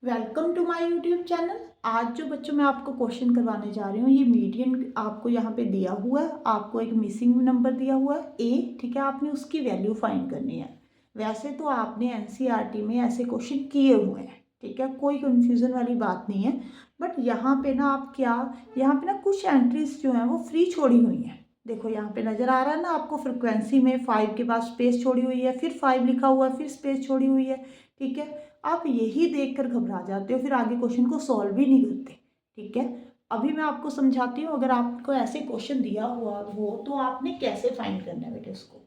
Welcome to my YouTube channel. आज जो बच्चों मैं आपको क्वेश्चन करवाने जा रही हूँ, ये मीडियन आपको यहाँ पे दिया हुआ है। आपको एक मिसिंग नंबर दिया हुआ है ए, ठीक है। आपने उसकी वैल्यू फाइंड करनी है। वैसे तो आपने एनसीईआरटी में ऐसे क्वेश्चन किए हुए हैं, ठीक है, कोई कंफ्यूजन वाली बात नहीं है। बट यहाँ पे ना आप क्या, यहाँ पे ना कुछ एंट्रीज जो हैं वो फ्री छोड़ी हुई हैं। देखो यहाँ पे नज़र आ रहा है ना आपको, फ्रिक्वेंसी में 5 के बाद स्पेस छोड़ी हुई है, फिर 5 लिखा हुआ है, फिर स्पेस छोड़ी हुई है, ठीक है। आप यही देखकर घबरा जाते हो, फिर आगे क्वेश्चन को सॉल्व भी नहीं करते, ठीक है। अभी मैं आपको समझाती हूँ, अगर आपको ऐसे क्वेश्चन दिया हुआ हो तो आपने कैसे फाइंड करना है बेटे उसको।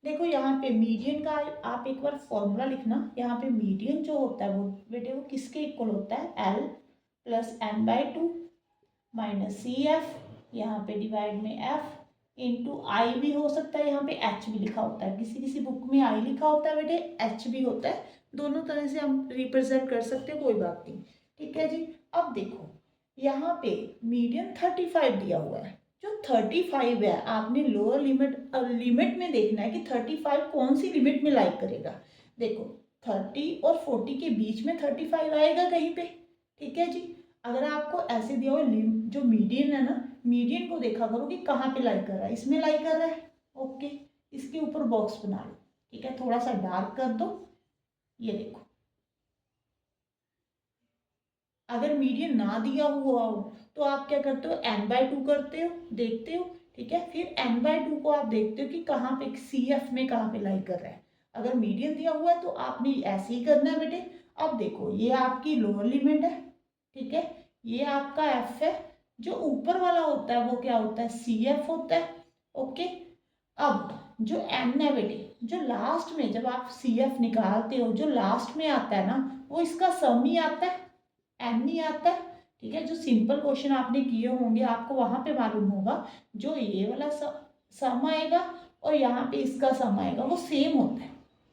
देखो यहाँ पे मीडियन का आप एक बार फॉर्मूला लिखना। यहाँ पे मीडियन जो होता है वो बेटे वो किसके इक्वल होता है, L plus N by two minus C F, यहाँ पे डिवाइड में एफ इंटू आई भी हो सकता है, यहाँ पे एच भी लिखा होता है, किसी किसी बुक में आई लिखा होता है बेटे, एच भी होता है। दोनों तरह से हम रिप्रेजेंट कर सकते हैं, कोई बात नहीं, ठीक है जी। अब देखो यहाँ पे मीडियन 35 दिया हुआ है। जो 35 है, आपने लोअर लिमिट में देखना है कि 35 कौन सी लिमिट में लाइक करेगा। देखो 30 और 40 के बीच में 35 आएगा कहीं पे, ठीक है जी। अगर आपको ऐसे दिया हुआ जो मीडियन है ना, मीडियन को देखा करो कि कहाँ पे लाइक कर रहा है, इसमें लाइक कर रहा है, ओके। इसके ऊपर बॉक्स बना लो, ठीक है, थोड़ा सा डार्क कर दो, ये देखो। अगर मीडियन ना दिया हुआ हो तो आप क्या करते हो, एन बाय टू करते हो, देखते हो, ठीक है। फिर एन बाय टू को आप देखते हो कि कहाँ पे सी एफ में कहाँ पे लाइक कर रहा है। अगर मीडियन दिया हुआ है तो आपने ऐसे ही करना है बेटे। अब देखो ये आपकी लोअर लिमिट है, ठीक है, ये आपका एफ है। जो ऊपर वाला होता है वो क्या होता है, सी एफ होता है, ओके। अब जो एन है बेटे, जो लास्ट में जब आप सी एफ निकालते हो, जो लास्ट में आता है ना वो इसका सम ही आता है, एन नहीं आता है, ठीक है। जो सिंपल क्वेश्चन आपने किए होंगे आपको वहां पे मालूम होगा, जो ये वाला सम आएगा और यहाँ पे इसका सम आएगा वो सेम होता है,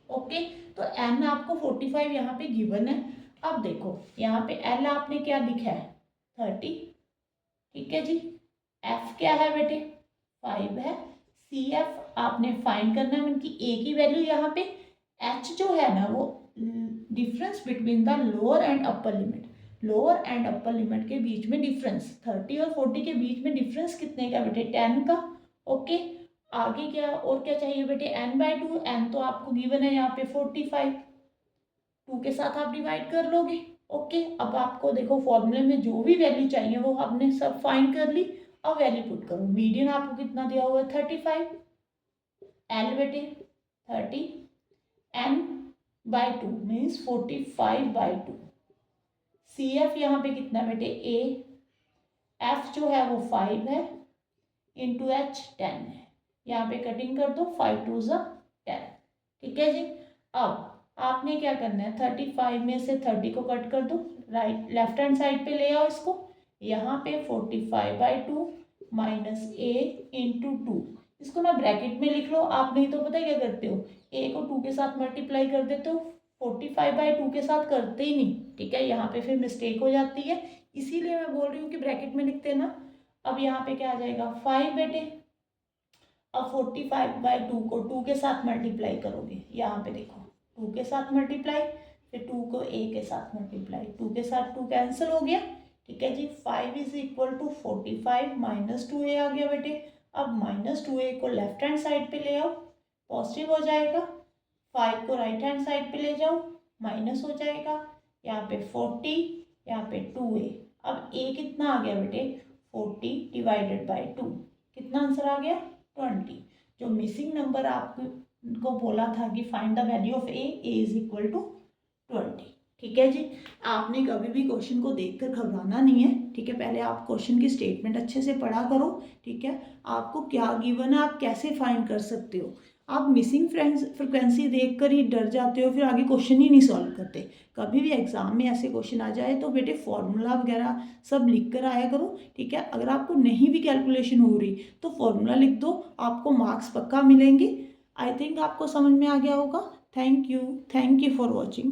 ओके। तो एन आपको 45 यहाँ पे गिवन है। अब देखो यहाँ पे एल आपने क्या लिखा है, 30, ठीक है जी। एफ क्या है बेटे, 5 है। सी एफ आपने फाइंड करना है, इनकी ए की वैल्यू यहाँ पे। एच जो है ना वो difference between the lower and upper limit, lower and upper limit के बीच में डिफरेंस, 30 और 40 के बीच में डिफरेंस कितने का बेटे, 10 का, ओके। आगे क्या और क्या चाहिए बेटे, एन बाय टू, एन तो आपको गिवन है यहाँ पे 45, 2 के साथ आप डिवाइड कर लोगे, ओके। अब आपको देखो फॉर्मूले में जो भी वैल्यू चाहिए वो आपने सब फाइंड कर ली। अब वैल्यू पुट करो, मीडियन आपको कितना दिया हुआ है 35, एल बेटे 30, N by two means 45/2, C F यहाँ पे कितना बेटे ए, एफ जो है वो 5 है, इंटू एच 10 है। यहाँ पे कटिंग कर दो, 5 2 10, ठीक है जी। अब आपने क्या करना है, 35 में से 30 को कट कर दो, राइट लेफ्ट हैंड साइड पे ले आओ इसको। यहाँ पे 45/2 माइनस ए इंटू टू, इसको ना ब्रैकेट में लिख लो। आप नहीं तो पता है क्या करते हो, ए को 2 के साथ मल्टीप्लाई कर देते हो, 45/2 के साथ करते ही नहीं, ठीक है। यहाँ पे फिर मिस्टेक हो जाती है, इसीलिए मैं बोल रही हूँ कि ब्रैकेट में लिखते हैं ना। अब यहाँ पे क्या आ जाएगा 5 बेटे। अब 45/2 को 2 के साथ मल्टीप्लाई करोगे, यहाँ पे देखो 2 के साथ मल्टीप्लाई, फिर 2 को ए के साथ मल्टीप्लाई, 2 के साथ 2 कैंसिल हो गया, ठीक है जी। 5 is equal to 45 minus 2a आ गया बेटे। अब माइनस 2a को लेफ्ट हैंड साइड पे ले आओ, पॉजिटिव हो जाएगा। 5 को राइट हैंड साइड पे ले जाओ, माइनस हो जाएगा। यहाँ पे 40, यहाँ पे 2a। अब a कितना आ गया बेटे, 40/2, कितना आंसर आ गया 20। जो मिसिंग नंबर आपको बोला था कि find the value of A is equal to 20, ठीक है जी। आपने कभी भी क्वेश्चन को देखकर घबराना नहीं है, ठीक है। पहले आप क्वेश्चन की स्टेटमेंट अच्छे से पढ़ा करो, ठीक है। आपको क्या गिवन है, आप कैसे फाइंड कर सकते हो। आप मिसिंग फ्रिक्वेंसी देखकर ही डर जाते हो, फिर आगे क्वेश्चन ही नहीं सॉल्व करते। कभी भी एग्जाम में ऐसे क्वेश्चन आ जाए तो बेटे फॉर्मूला वगैरह सब लिख कर आया करो, ठीक है। अगर आपको नहीं भी कैलकुलेशन हो रही तो फॉर्मूला लिख दो, आपको मार्क्स पक्का मिलेंगे। आई थिंक आपको समझ में आ गया होगा। Thank you for watching.